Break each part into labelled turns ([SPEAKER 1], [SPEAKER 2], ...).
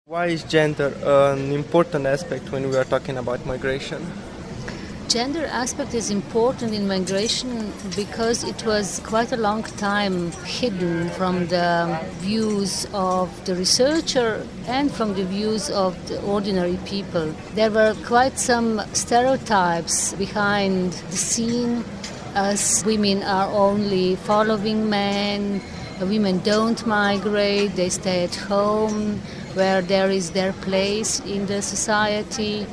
[SPEAKER 1] Why is gender an important aspect when we are talking about migration?
[SPEAKER 2] Gender aspect is important in migration because it was quite a long time hidden from the views of the researcher and from the views of the ordinary people. There were quite some stereotypes behind the scene, as women are only following men, women don't migrate, they stay at home where there is their place in the society,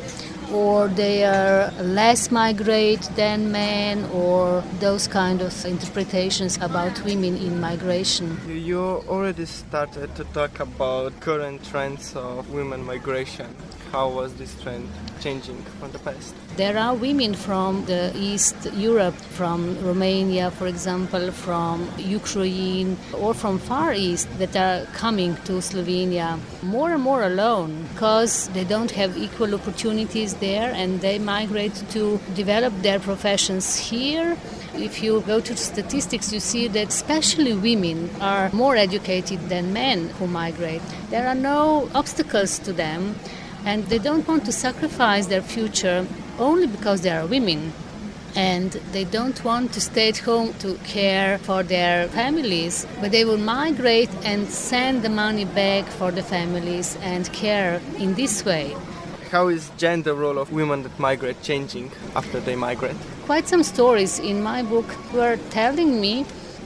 [SPEAKER 2] or they are less migrate than men, or those kind of interpretations about women in migration.
[SPEAKER 1] You already started to talk about current trends of women migration. How was this trend changing from the past?
[SPEAKER 2] There are women from the East Europe, from Romania, for example, from Ukraine, or from Far East that are coming to Slovenia more and more alone because they don't have equal opportunities there and they migrate to develop their professions here. If you go to statistics, you see that especially women are more educated than men who migrate. There are no obstacles to them, and they don't want to sacrifice their future only because they are women. And they don't want to stay at home to care for their families, but they will migrate and send the money back for the families and care in this way.
[SPEAKER 1] How is gender role of women that migrate changing after they migrate?
[SPEAKER 2] Quite some stories in my book were telling me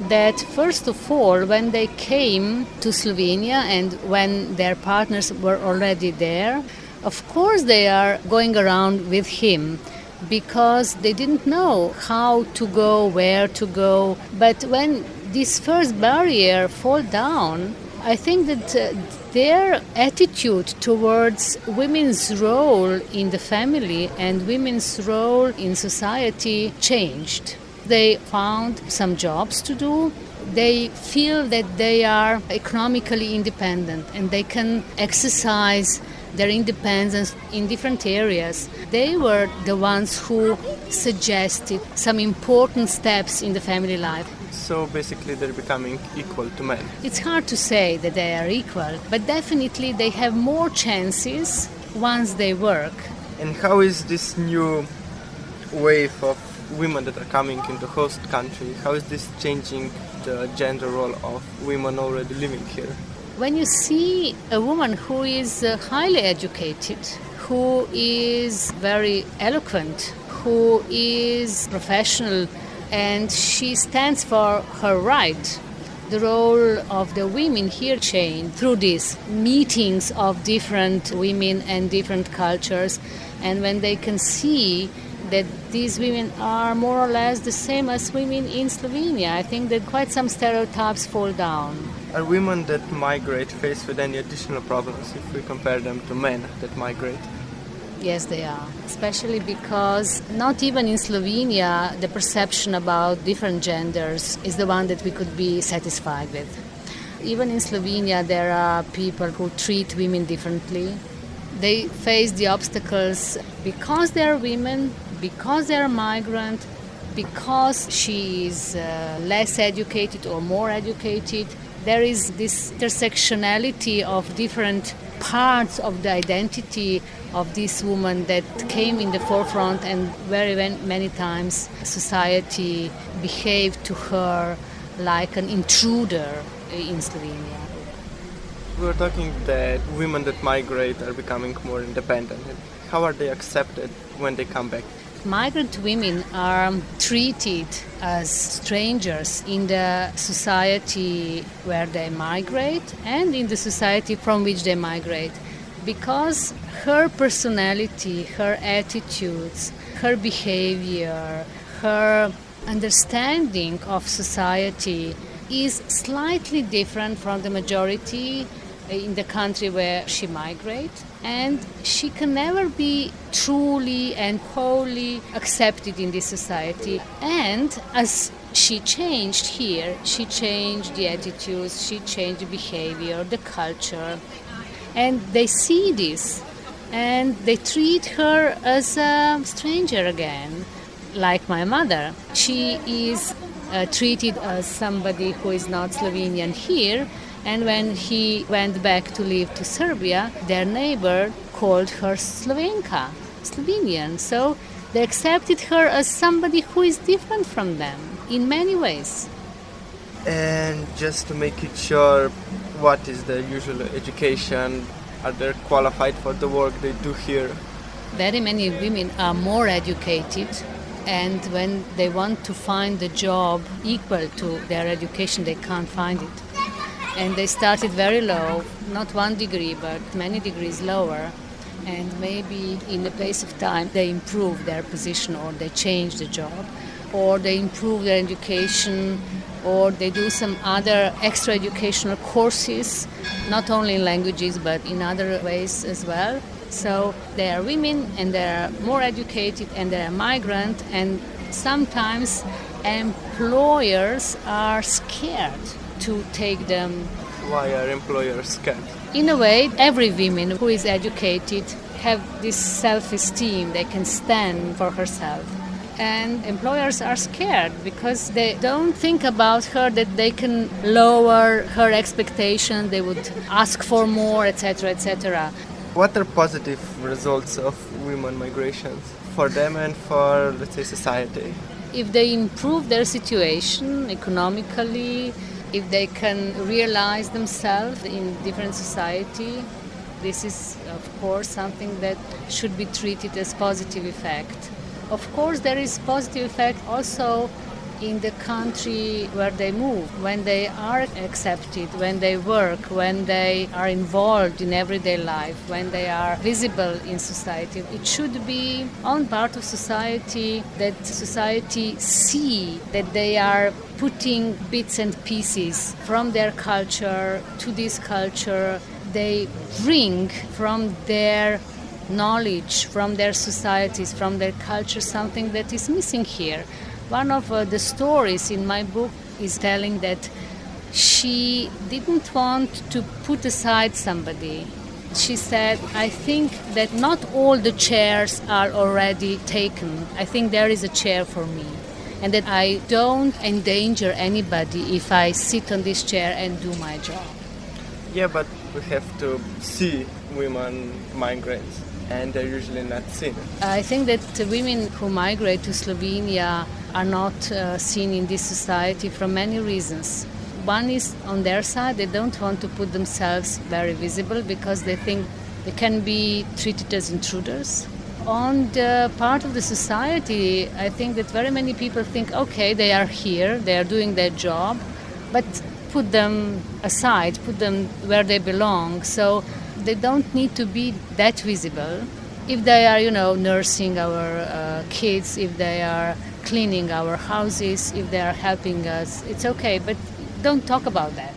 [SPEAKER 2] that first of all, when they came to Slovenia and when their partners were already there, of course they are going around with him because they didn't know how to go, where to go. But when this first barrier fall down, I think that their attitude towards women's role in the family and women's role in society changed. They found some jobs to do. They feel that they are economically independent and they can exercise their independence in different areas. They were the ones who suggested some important steps in the family life.
[SPEAKER 1] So basically they're becoming equal to men.
[SPEAKER 2] It's hard to say that they are equal, but definitely they have more chances once they work.
[SPEAKER 1] And how is this new wave of women that are coming in the host country, how is this changing the gender role of women already living here?
[SPEAKER 2] When you see a woman who is highly educated, who is very eloquent, who is professional, and she stands for her right, the role of the women here changed through these meetings of different women and different cultures. And when they can see that these women are more or less the same as women in Slovenia, I think that quite some stereotypes fall down.
[SPEAKER 1] Are women that migrate faced with any additional problems if we compare them to men that migrate?
[SPEAKER 2] Yes, they are, especially because not even in Slovenia the perception about different genders is the one that we could be satisfied with. Even in Slovenia there are people who treat women differently. They face the obstacles because they are women, because they are migrant, because she is less educated or more educated. There is this intersectionality of different parts of the identity of this woman that came in the forefront, and very many times society behaved to her like an intruder in Slovenia.
[SPEAKER 1] We were talking that women that migrate are becoming more independent. How are they accepted when they come back?
[SPEAKER 2] Migrant women are treated as strangers in the society where they migrate and in the society from which they migrate, because her personality, her attitudes, her behavior, her understanding of society is slightly different from the majority in the country where she migrates, and she can never be truly and wholly accepted in this society. And as she changed here, she changed the attitudes, she changed the behavior, the culture, and they see this and they treat her as a stranger again, like my mother. She is treated as somebody who is not Slovenian here, And when he went back to live to Serbia, their neighbor called her Slovenka, Slovenian. So they accepted her as somebody who is different from them in many ways.
[SPEAKER 1] And just to make it sure, what is the usual education? Are they qualified for the work they do here?
[SPEAKER 2] Very many women are more educated, and when they want to find a job equal to their education, they can't find it. And they started very low, not 1 degree, but many degrees lower. And maybe in the pace of time, they improve their position, or they change the job, or they improve their education, or they do some other extra educational courses, not only in languages, but in other ways as well. So they are women, and they are more educated, and they are migrant, and sometimes employers are scared to take them.
[SPEAKER 1] Why are employers scared?
[SPEAKER 2] In a way, every woman who is educated have this self-esteem. They can stand for herself. And employers are scared because they don't think about her, that they can lower her expectations, they would ask for more, etc., etc.
[SPEAKER 1] What are positive results of women migrations for them and for, let's say, society?
[SPEAKER 2] If they improve their situation economically, if they can realize themselves in different society, this is, of course, something that should be treated as positive effect. Of course, there is positive effect also in the country where they move, when they are accepted, when they work, when they are involved in everyday life, when they are visible in society. It should be on part of society, that society see that they are putting bits and pieces from their culture to this culture. They bring from their knowledge, from their societies, from their culture, something that is missing here. One of the stories in my book is telling that she didn't want to put aside somebody. She said, I think that not all the chairs are already taken. I think there is a chair for me, and that I don't endanger anybody if I sit on this chair and do my job.
[SPEAKER 1] Yeah, but we have to see women migrants, and they're usually not seen.
[SPEAKER 2] I think that the women who migrate to Slovenia are not seen in this society for many reasons. One is on their side, they don't want to put themselves very visible because they think they can be treated as intruders. On the part of the society, I think that very many people think, okay, they are here, they are doing their job, but put them aside, put them where they belong. So they don't need to be that visible. If they are, nursing our kids, if they are cleaning our houses, if they are helping us, it's okay, but don't talk about that.